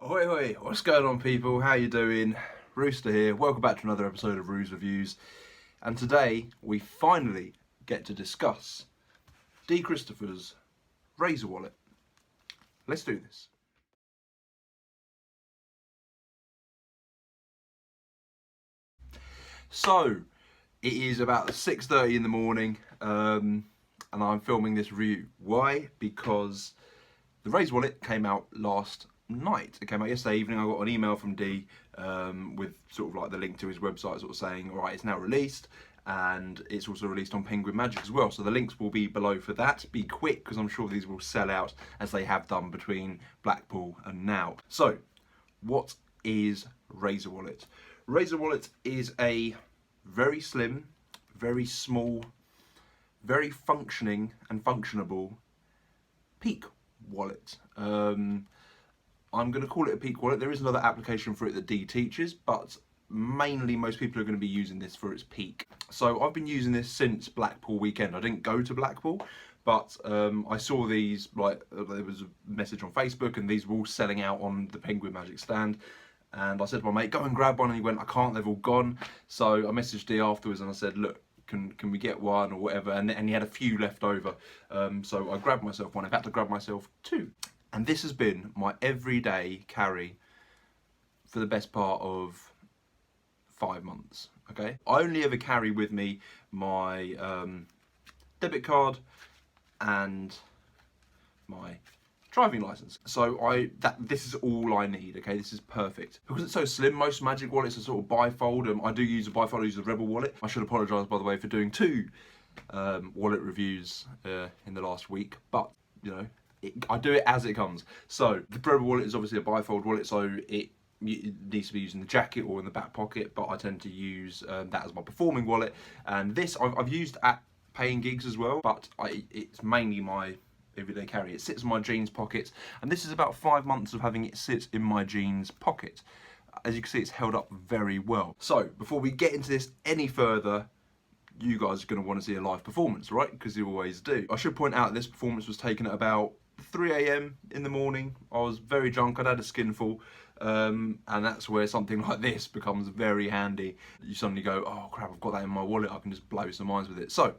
Hoi hoi, what's going on people? How you doing? Rooster here, welcome back to another episode of Roo's Reviews. And today we finally get to discuss Dee Christopher's Razor wallet. Let's do this. So, it is about 6:30 in the morning and I'm filming this review. Why? Because the Razor wallet came out last night. It came out yesterday evening. I got an email from Dee with sort of like the link to his website, sort of saying, all right, it's now released, and it's also released on Penguin Magic as well. So the links will be below for that. Be quick, because I'm sure these will sell out as they have done between Blackpool and now. So, what is Razor wallet? Razor wallet is a very slim, very small, very functioning and functionable peak wallet. I'm going to call it a peak wallet. There is another application for it that Dee teaches, but mainly most people are going to be using this for its peak. So I've been using this since Blackpool weekend. I didn't go to Blackpool, but I saw these, like, there was a message on Facebook and these were all selling out on the Penguin Magic stand. And I said to my mate, go and grab one, and he went, I can't, they've all gone. So I messaged Dee afterwards and I said, look, can we get one or whatever? And he had a few left over. So I grabbed myself one. I've had to grab myself two. And this has been my everyday carry for the best part of 5 months, okay? I only ever carry with me my debit card and my driving license. So this is all I need, okay? This is perfect. Because it's so slim, most Magic wallets are sort of bifold. I do use a bifold, I use the Rebel wallet. I should apologise, by the way, for doing two wallet reviews in the last week, but, you know, I do it as it comes. So the Rebel wallet is obviously a bifold wallet, so it needs to be used in the jacket or in the back pocket, but I tend to use that as my performing wallet. And this I've used at paying gigs as well, but it's mainly my everyday carry. It sits in my jeans pockets, and this is about 5 months of having it sit in my jeans pocket. As you can see, it's held up very well. So before we get into this any further, you guys are going to want to see a live performance, right? Because you always do. I should point out this performance was taken at about 3 AM in the morning. I was very drunk, I'd had a skinful, and that's where something like this becomes very handy. You suddenly go, oh crap, I've got that in my wallet, I can just blow some minds with it. So,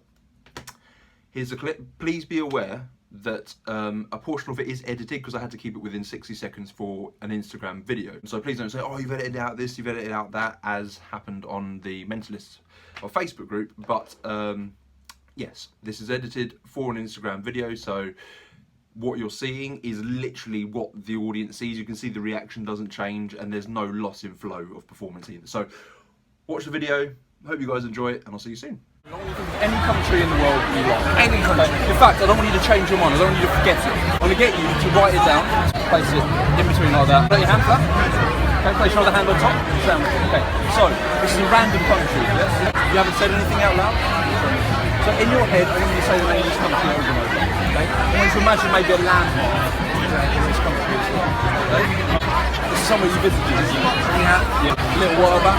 here's a clip. Please be aware that a portion of it is edited because I had to keep it within 60 seconds for an Instagram video. So please don't say, oh, you've edited out this, you've edited out that, as happened on the Mentalists or Facebook group. But yes, this is edited for an Instagram video, so what you're seeing is literally what the audience sees. You can see the reaction doesn't change and there's no loss in flow of performance either. So watch the video, hope you guys enjoy it, and I'll see you soon. Any country in the world you like. Any country. In fact, I don't want you to change your mind, I don't want you to forget it. I'm going to get you to write it down, place it in between like that. Put your hand flat. Okay, place your other hand on top. Okay, so this is a random country, yes? You haven't said anything out loud? So in your head, I want you to say the name of this country over and over. Okay? I want you to imagine maybe a landmark in this country as well. Okay? This is somewhere you visited, isn't it? Yeah. A little water back.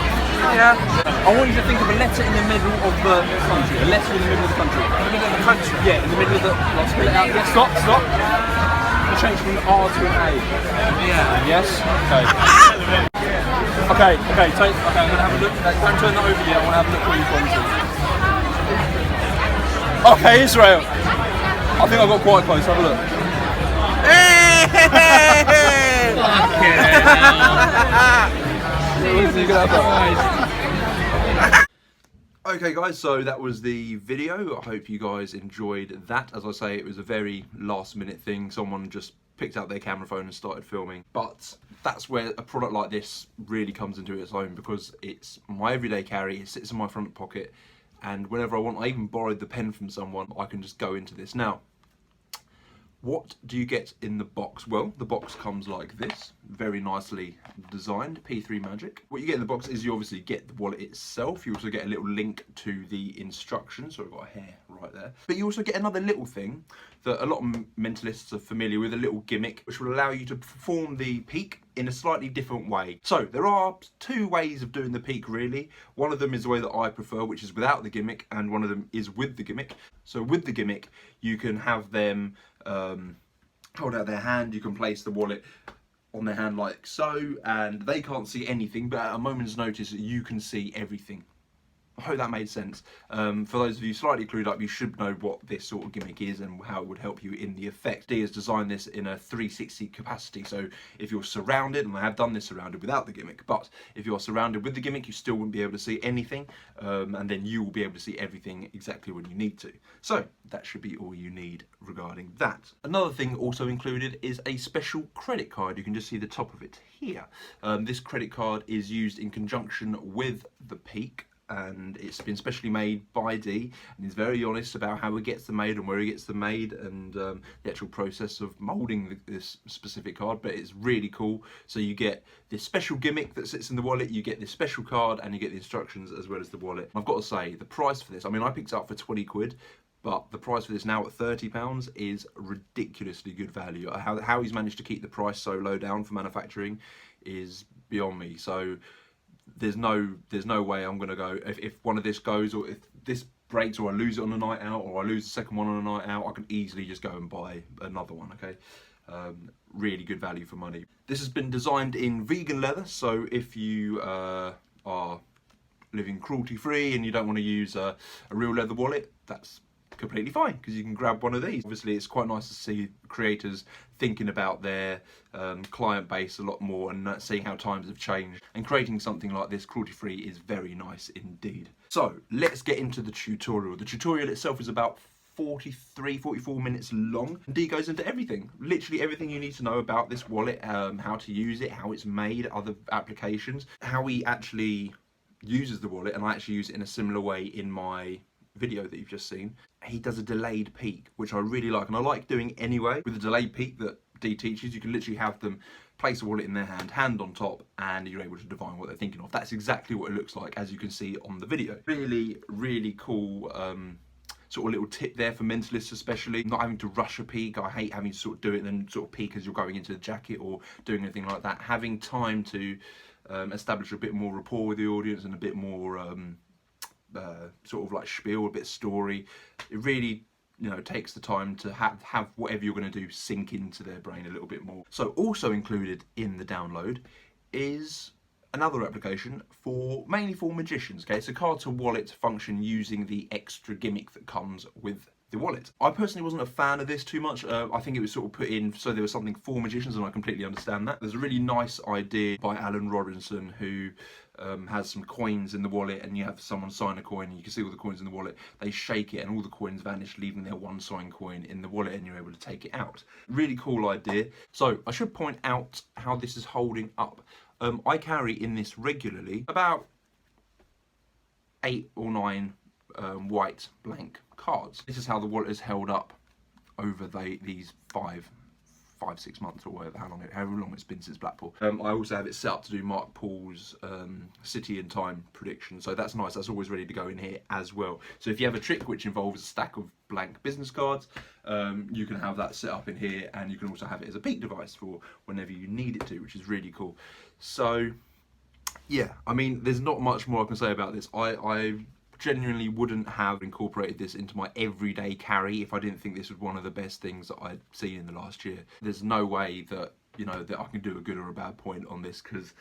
Yeah. I want you to think of a letter in the middle of the country. A letter in the middle of the country. In the middle of the country? Yeah, in the middle of the... Let's spell it out. Yeah. Stop. We'll change from an R to an A. Yeah. Yes? Okay. Okay, I'm going to have a look. Don't turn that over yet. I want to have a look where you've gone to. Okay, Israel. I think I got quite close. Have a look. Okay guys, so that was the video. I hope you guys enjoyed that. As I say, it was a very last minute thing. Someone just picked out their camera phone and started filming. But that's where a product like this really comes into its own, because it's my everyday carry, it sits in my front pocket, and whenever I want, I even borrowed the pen from someone, I can just go into this. Now, what do you get in the box? Well, the box comes like this, very nicely designed, P3 Magic. What you get in the box is you obviously get the wallet itself. You also get a little link to the instructions. So I've got a hair right there. But you also get another little thing that a lot of mentalists are familiar with, a little gimmick, which will allow you to perform the peak in a slightly different way. So there are two ways of doing the peak really. One of them is the way that I prefer, which is without the gimmick, and one of them is with the gimmick. So with the gimmick, you can have them hold out their hand, you can place the wallet on their hand like so, and they can't see anything, but at a moment's notice you can see everything. I hope that made sense. For those of you slightly clued up, you should know what this sort of gimmick is and how it would help you in the effect. Dee has designed this in a 360 capacity, so if you're surrounded, and I have done this surrounded without the gimmick, but if you're surrounded with the gimmick, you still wouldn't be able to see anything, and then you will be able to see everything exactly when you need to. So that should be all you need regarding that. Another thing also included is a special credit card. You can just see the top of it here. This credit card is used in conjunction with the Peak, and it's been specially made by Dee, and he's very honest about how he gets them made and where he gets them made, and the actual process of moulding this specific card. But it's really cool. So you get this special gimmick that sits in the wallet, you get this special card, and you get the instructions as well as the wallet. I've got to say, the price for this, I mean, I picked it up for 20 quid, but the price for this now at £30 is ridiculously good value. How he's managed to keep the price so low down for manufacturing is beyond me. So there's no way I'm gonna go, if one of this goes, or if this breaks, or I lose it on a night out, or I lose the second one on a night out, I can easily just go and buy another one. Okay, really good value for money. This has been designed in vegan leather, so if you are living cruelty free and you don't want to use a real leather wallet, that's completely fine, because you can grab one of these. Obviously it's quite nice to see creators thinking about their client base a lot more, and seeing how times have changed, and creating something like this cruelty free is very nice indeed. So let's get into the tutorial. The tutorial itself is about 44 minutes long. Dee goes into everything, literally everything you need to know about this wallet, how to use it, how it's made, other applications, how he actually uses the wallet, and I actually use it in a similar way in my video that you've just seen. He does a delayed peek, which I really like, and I like doing anyway. With the delayed peek that Dee teaches, you can literally have them place a wallet in their hand on top, and you're able to divine what they're thinking of. That's exactly what it looks like, as you can see on the video. Really, really cool sort of little tip there for mentalists especially. Not having to rush a peek. I hate having to sort of do it and then sort of peek as you're going into the jacket or doing anything like that. Having time to establish a bit more rapport with the audience and a bit more sort of like spiel, a bit of story. It really, you know, takes the time to have whatever you're going to do sink into their brain a little bit more. So also included in the download is another application mainly for magicians. Okay, it's a card to wallet function using the extra gimmick that comes with the wallet. I personally wasn't a fan of this too much. I think it was sort of put in so there was something for magicians, and I completely understand that. There's a really nice idea by Alan Robinson, who has some coins in the wallet, and you have someone sign a coin and you can see all the coins in the wallet. They shake it and all the coins vanish, leaving their one signed coin in the wallet, and you're able to take it out. Really cool idea. So I should point out how this is holding up. I carry in this regularly about 8 or 9 white blank cards. This is how the wallet is held up over these 5-6 months, or whatever, however long it's been since Blackpool. I also have it set up to do Mark Paul's city and time prediction, so that's nice. That's always ready to go in here as well. So if you have a trick which involves a stack of blank business cards, you can have that set up in here, and you can also have it as a peek device for whenever you need it to, which is really cool. So yeah, I mean, there's not much more I can say about this. I genuinely wouldn't have incorporated this into my everyday carry if I didn't think this was one of the best things that I'd seen in the last year. There's no way that, you know, that I can do a good or a bad point on this, because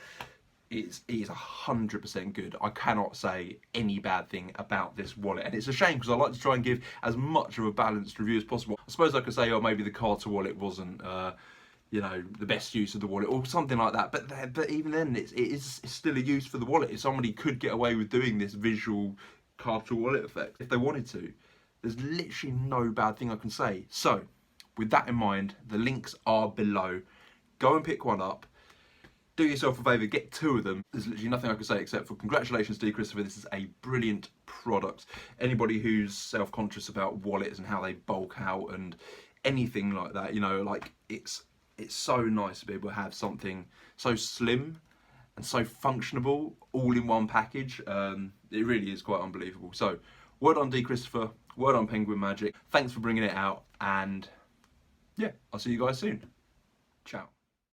it is 100% good. I cannot say any bad thing about this wallet, and it's a shame, because I like to try and give as much of a balanced review as possible. I suppose I could say, oh, maybe the card to wallet wasn't you know, the best use of the wallet or something like that, but even then it's still a use for the wallet. If somebody could get away with doing this visual card to wallet effect if they wanted to, there's literally no bad thing I can say. So with that in mind, the links are below. Go and pick one up. Do yourself a favour, get 2 of them. There's literally nothing I can say except for congratulations, Dee Christopher. This is a brilliant product. Anybody who's self-conscious about wallets and how they bulk out and anything like that, you know, like it's so nice to be able to have something so slim and so functionable all in one package. It really is quite unbelievable. So word on Dee Christopher, word on Penguin Magic. Thanks for bringing it out, and yeah, I'll see you guys soon. Ciao.